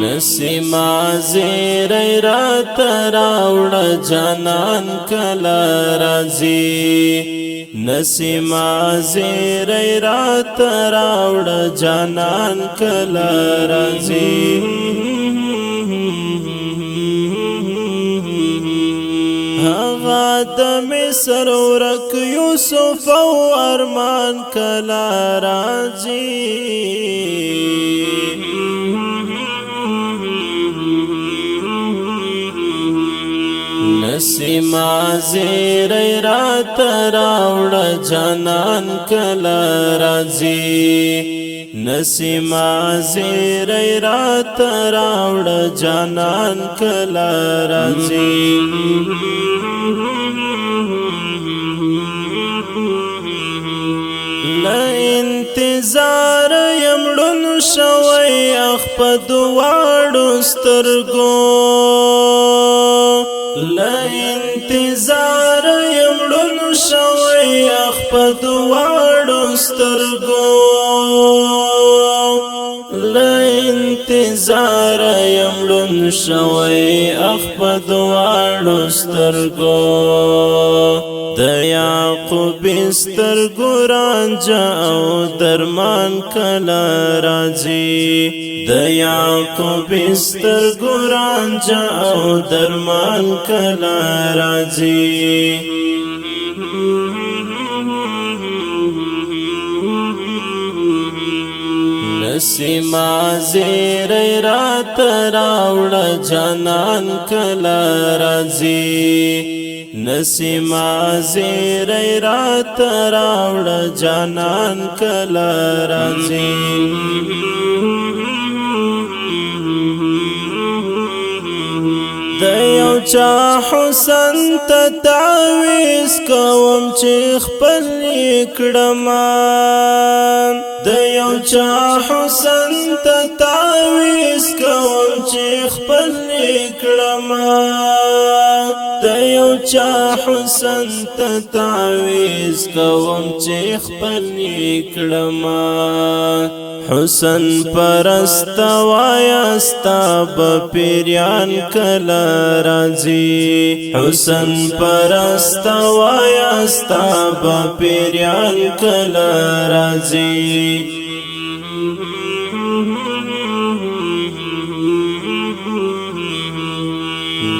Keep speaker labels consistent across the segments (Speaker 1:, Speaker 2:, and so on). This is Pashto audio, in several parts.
Speaker 1: نسیما زیری رات راوڑا جانان کلا رازی نسیما زیری رات راوڑا جانان کلا رازی هغا د مصر ورک یوسف او ارمان کلا رازی نسیما زیری رات راوڑا جانان کلا رازی نسیما زیری رات راوڑا جانان کلا رازی لا انتظار یمړون شوی اخپد واړو سترګو لا انتظار یمړون شوی اخپد واړو سترګو لا انتظار یمړون شوی اخپد واړو سترګو د یعقوب سترګو رانجه او درمان کله راځي د یعقوب سترګو رانجه او درمان کله راځي نسیما زیری رات راوڑا جانان کلا رازی نسیما زیری رات راوڑا جانان کلا رازی دیو چا حسن تا تعویز کوم چی خپل کڑمان دیو چا حسن تا تعویز کوم چی خپل کڑمان دیو چا حسن تا تعویز کوم چی خپل کڑمان حسن پرست وایستا بپیریان کلا رازی حسن پرست وایستا بپیریان کلا رازی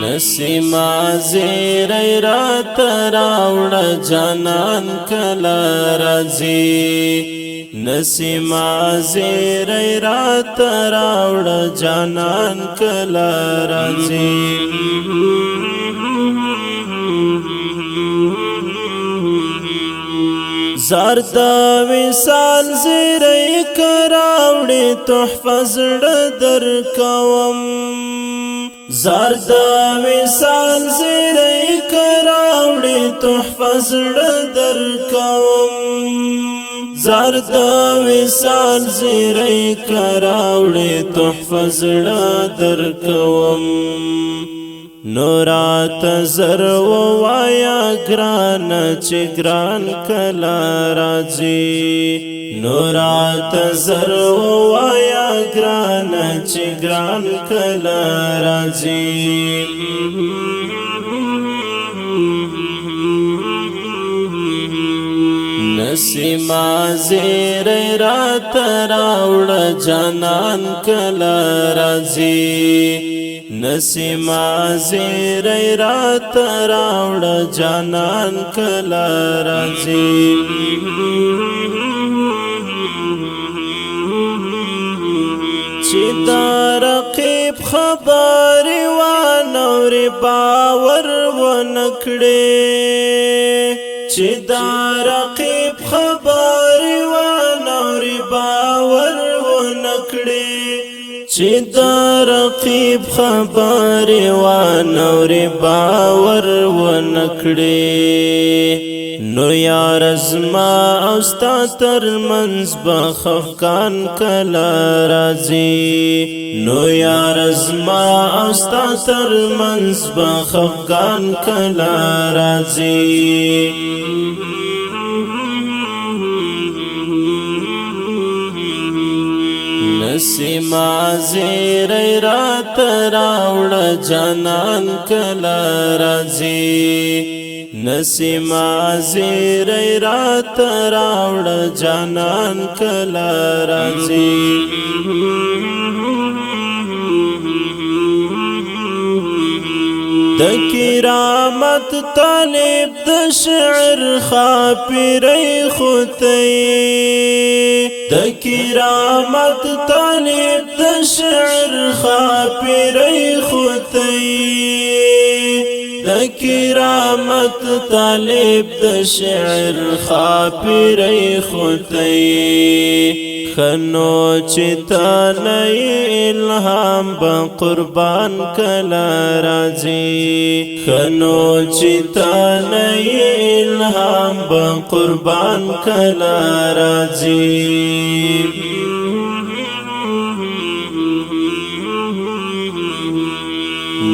Speaker 1: نسیما زیری رات راوڑا جانان کلا رازی نسیما زیری رات راوڑا جانان کلا رازی زرد وصال زیری کراوڑی تحفظ در کوم زرد وصال زیری کراوڑی تحفظ در کوم زرد وصال زیری کراوڑی تحفظ در کوم نورات زر و وایا گران چی گران کلا رازی نورات زر و وایا گران چی گران کلا رازی نسیما زیری رات راوڑا جانان کلا رازی نسیما زیری رات راوڑا جانان کلا رازی چی دا رقیب خباری وانوری باور ونکڑی چی دا رقیب خباری وانوری باور ونکڑی چی دا رقیب خباری وانوری باور ونکڑی نو یار ازما اوستا تر منز بخفکان کلا رازی نو یار ازما اوستا تر منز بخفکان کلا رازی نسیما زیری رات راوڑ جانان کلا رازی نسیما زیری رات راوڑ جانان کلا رازی د کرامت طالب د شعر خاپری خوتی د کرامت طالب د شعر خاپری خوتی د کرامت طالب د شعر خاپری خوتی خنو چتا نئی الہام با قربان کلا رازی خنو چتا نئی الہام با قربان کلا رازی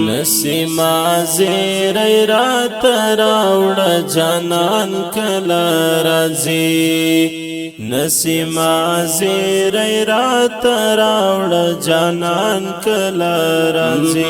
Speaker 1: نسیما زیری رات راوڑ جانان کلا رازی نسیما زیری رات راوڑ جانان کلا رازی